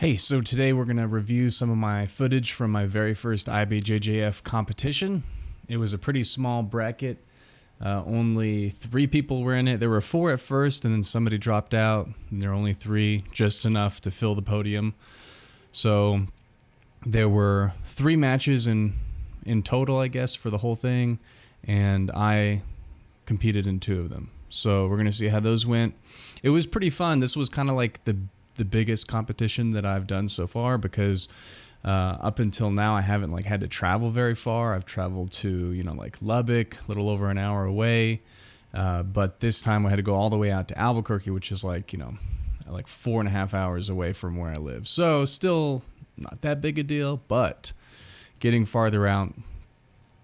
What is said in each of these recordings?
Hey, so today we're going to review some of my footage from my very first IBJJF competition. It was a pretty small bracket. Only 3 people were in it. There were 4 at first, and then somebody dropped out, and there were only 3, just enough to fill the podium. So there were 3 matches in total, I guess, for the whole thing, and I competed in 2 of them. So we're going to see how those went. It was pretty fun. This was kind of like the biggest competition that I've done so far because up until now I haven't had to travel very far. I've traveled to Lubbock, a little over an hour away, but this time I had to go all the way out to Albuquerque, which is like 4.5 hours away from where I live. So still not that big a deal, but getting farther out.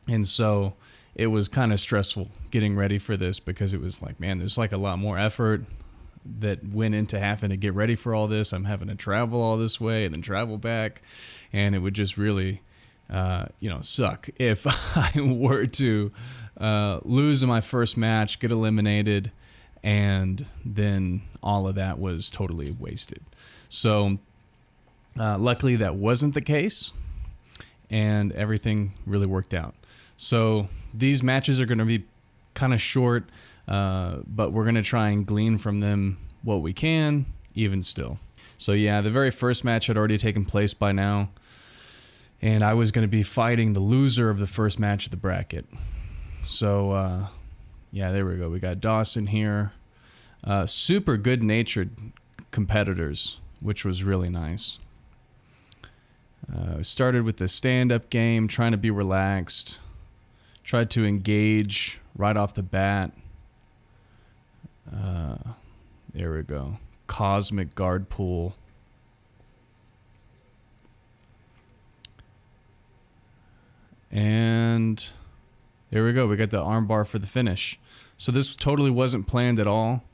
And so it was kind of stressful getting ready for this because it was like, man, there's a lot more effort that went into having to get ready for all this. I'm having to travel all this way and then travel back, and it would just really suck if I were to lose in my first match, get eliminated, and then all of that was totally wasted. So luckily that wasn't the case, and everything really worked out. So these matches are going to be kind of short, but we're going to try and glean from them what we can, even still. So yeah, the very first match had already taken place by now, and I was going to be fighting the loser of the first match of the bracket. So yeah, there we go. We got Dawson here. Super good-natured competitors, which was really nice. Started with the stand-up game, trying to be relaxed. Tried to engage right off the bat. There we go. Cosmic guard pull. And there we go. We got the arm bar for the finish. So this totally wasn't planned at all.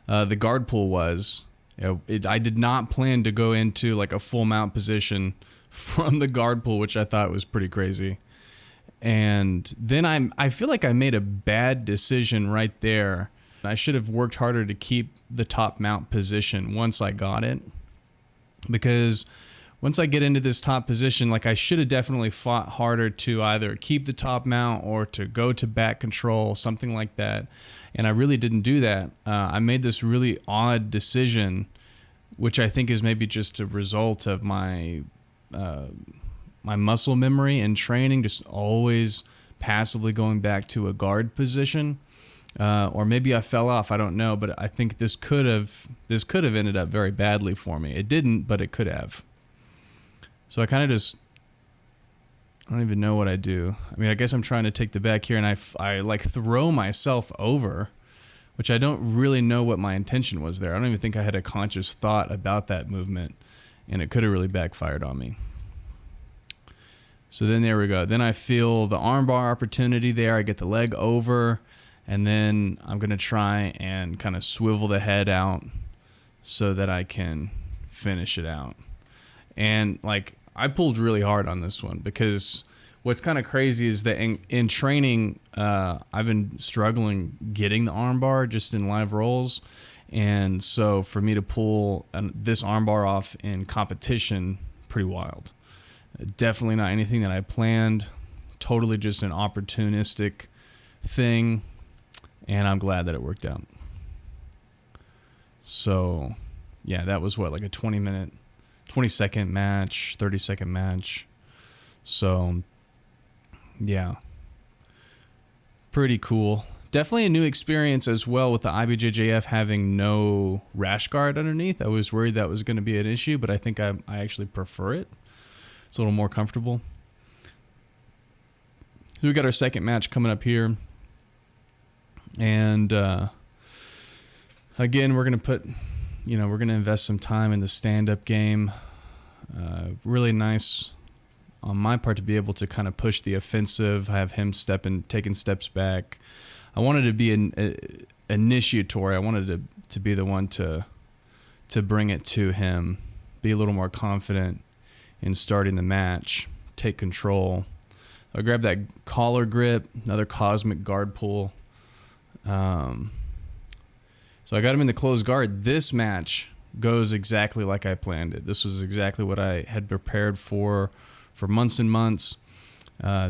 The guard pull was. I did not plan to go into a full mount position from the guard pull, which I thought was pretty crazy. And then I feel like I made a bad decision right there. I should have worked harder to keep the top mount position once I got it. Because once I get into this top position, I should have definitely fought harder to either keep the top mount or to go to back control, something like that. And I really didn't do that. I made this really odd decision, which I think is maybe just a result of my muscle memory and training, just always passively going back to a guard position, or maybe I fell off. I don't know, but I think this could have ended up very badly for me. It didn't, but it could have. So I kind of I don't even know what I do. I mean, I guess I'm trying to take the back here, and I throw myself over, which I don't really know what my intention was there. I don't even think I had a conscious thought about that movement, and it could have really backfired on me. So then there we go. Then I feel the armbar opportunity there. I get the leg over, and then I'm going to try and kind of swivel the head out so that I can finish it out. And I pulled really hard on this one because what's kind of crazy is that in training, I've been struggling getting the armbar just in live rolls. And so for me to pull this armbar off in competition, pretty wild. Definitely not anything that I planned. Totally just an opportunistic thing, and I'm glad that it worked out. So, yeah, that was what, a 20-second match, 30-second match. So, yeah, pretty cool. Definitely a new experience as well with the IBJJF having no rash guard underneath. I was worried that was going to be an issue, but I think I actually prefer it. It's a little more comfortable. So we got our second match coming up here. And again, we're going to invest some time in the stand-up game. Really nice on my part to be able to kind of push the offensive, have him taking steps back. I wanted to be an initiatory. I wanted to be the one to bring it to him, be a little more confident in starting the match, take control. I grab that collar grip, another cosmic guard pull. So I got him in the closed guard. This match goes exactly like I planned it. This was exactly what I had prepared for months and months.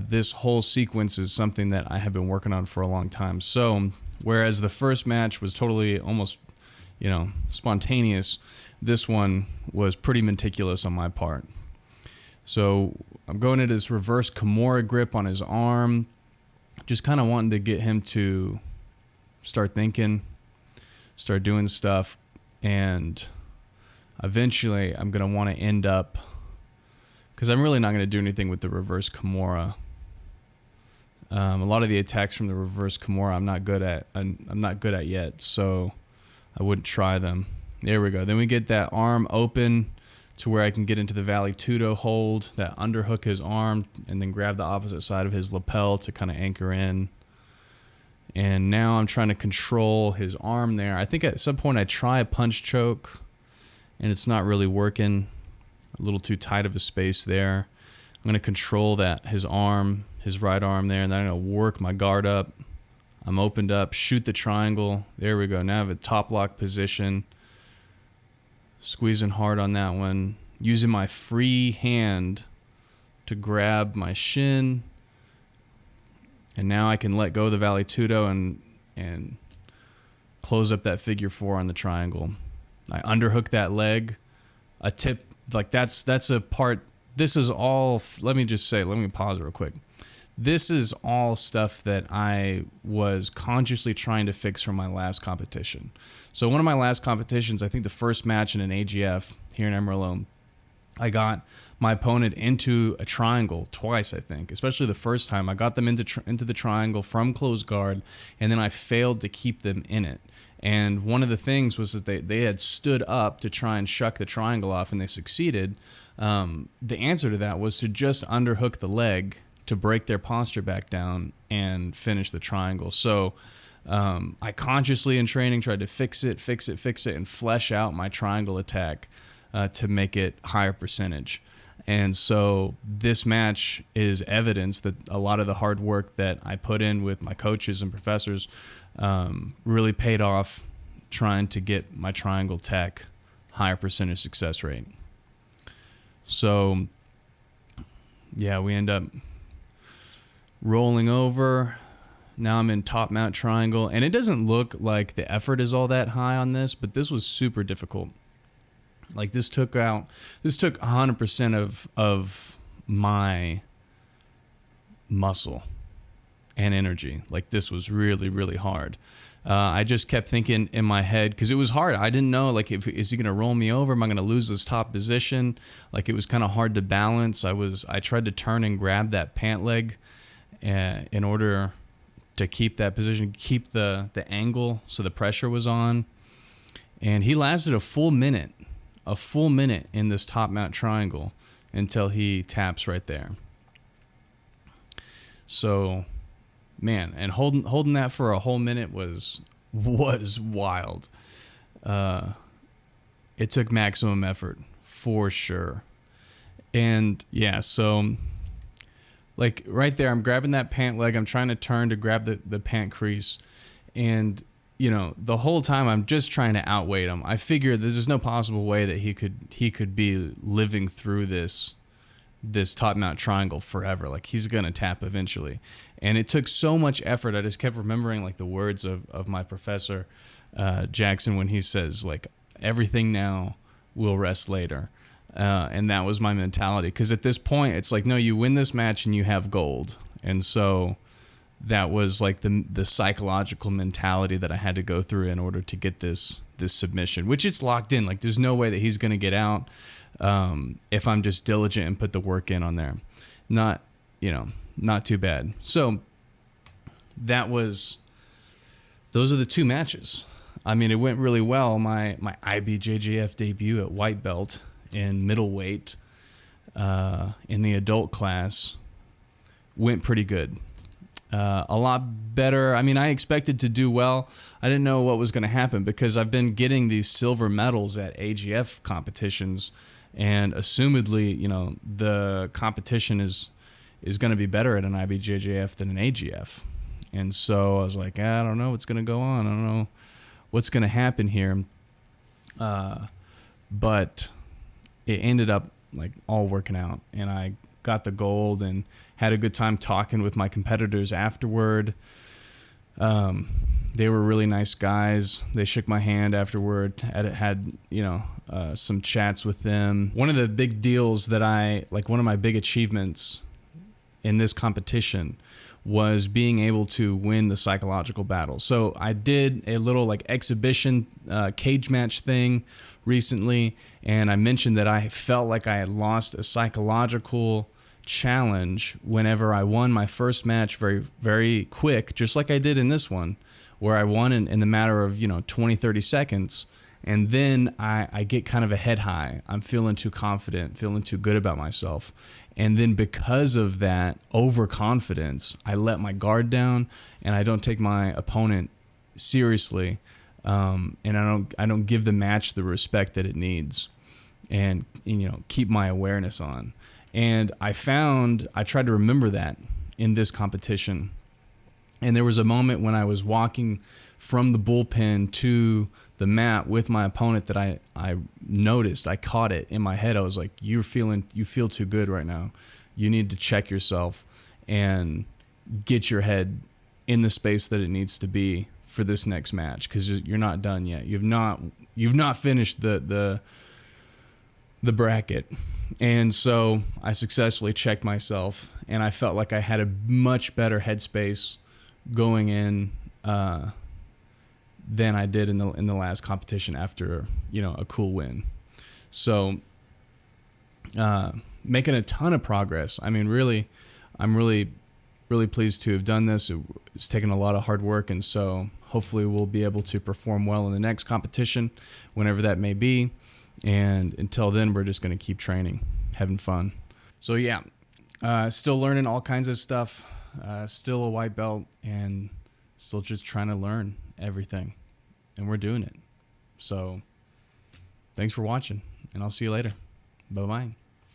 This whole sequence is something that I have been working on for a long time. So, whereas the first match was totally almost, spontaneous, this one was pretty meticulous on my part. So, I'm going into this reverse Kimura grip on his arm, just kind of wanting to get him to start thinking, start doing stuff, and eventually I'm going to want to end up, because I'm really not going to do anything with the reverse Kimura. A lot of the attacks from the reverse Kimura I'm not good at yet, so I wouldn't try them. There we go. Then we get that arm open to where I can get into the Vale Tudo hold, that underhook his arm, and then grab the opposite side of his lapel to kind of anchor in. And now I'm trying to control his arm there. I think at some point I try a punch choke, and it's not really working. A little too tight of a space there. I'm going to control his arm, his right arm there, and then I'm going to work my guard up. I'm opened up, shoot the triangle. There we go. Now I have a top lock position. Squeezing hard on that one. Using my free hand to grab my shin. And now I can let go of the Vale Tudo and close up that figure 4 on the triangle. I underhook that leg. A tip, like that's a part. This is all, let me pause real quick. This is all stuff that I was consciously trying to fix from my last competition. So one of my last competitions, I think the first match in an AGF here in Amarillo, I got my opponent into a triangle twice, I think. Especially the first time. I got them into the triangle from closed guard, and then I failed to keep them in it. And one of the things was that they had stood up to try and shuck the triangle off, and they succeeded. The answer to that was to just underhook the leg to break their posture back down and finish the triangle. So I consciously in training tried to fix it, and flesh out my triangle attack to make it higher percentage. And so this match is evidence that a lot of the hard work that I put in with my coaches and professors really paid off, trying to get my triangle tech higher percentage success rate. So yeah, we end up rolling over. Now I'm in top mount triangle, and it doesn't look like the effort is all that high on this, but this was super difficult. Like this took 100% of my muscle and energy. Like this was really, really hard. I just kept thinking in my head, because it was hard. I didn't know, like, is he going to roll me over? Am I going to lose this top position? Like, it was kind of hard to balance. I tried to turn and grab that pant leg in order to keep that position, keep the angle so the pressure was on. And he lasted a full minute in this top mount triangle until he taps right there. So, man, and holding that for a whole minute was wild. It took maximum effort for sure. And yeah, so like right there, I'm grabbing that pant leg. I'm trying to turn to grab the pant crease, and the whole time I'm just trying to outweight him. I figured there's no possible way that he could be living through this top mount triangle forever. Like he's gonna tap eventually. And it took so much effort. I just kept remembering like the words of my professor Jackson when he says like, everything now will rest later. And that was my mentality, because at this point it's like, no, you win this match and you have gold. And so that was like the psychological mentality that I had to go through in order to get this submission, which it's locked in. Like there's no way that he's going to get out if I'm just diligent and put the work in on there. Not too bad. So those are the two matches. I mean, it went really well. My IBJJF debut at white belt in middleweight in the adult class went pretty good. A lot better. I mean, I expected to do well. I didn't know what was going to happen, because I've been getting these silver medals at AGF competitions, and assumedly, the competition is going to be better at an IBJJF than an AGF. And so I was like, I don't know what's going to go on. I don't know what's going to happen here. but it ended up like all working out, and I got the gold and had a good time talking with my competitors afterward. They were really nice guys. They shook my hand afterward. Had some chats with them. One of the big deals that one of my big achievements in this competition was being able to win the psychological battle. So I did a little like exhibition cage match thing recently, and I mentioned that I felt like I had lost a psychological challenge whenever I won my first match very, very quick, just like I did in this one, where I won in the matter of 20, 30 seconds. And then I get kind of a head high. I'm feeling too confident, feeling too good about myself. And then because of that overconfidence, I let my guard down and I don't take my opponent seriously. And I don't give the match the respect that it needs, and keep my awareness on. And I tried to remember that in this competition. And there was a moment when I was walking from the bullpen to the mat with my opponent that I noticed, I caught it in my head. I was like, you feel too good right now. You need to check yourself and get your head in the space that it needs to be for this next match, because you're not done yet. You've not finished the bracket. And so I successfully checked myself, and I felt like I had a much better headspace going in than I did in the last competition after a cool win. So making a ton of progress. I mean, really, I'm really pleased to have done this. It's taken a lot of hard work, and so hopefully we'll be able to perform well in the next competition, whenever that may be. And until then, we're just going to keep training, having fun. So yeah, still learning all kinds of stuff, still a white belt, and still just trying to learn everything, and we're doing it. So thanks for watching, and I'll see you later. Bye-bye.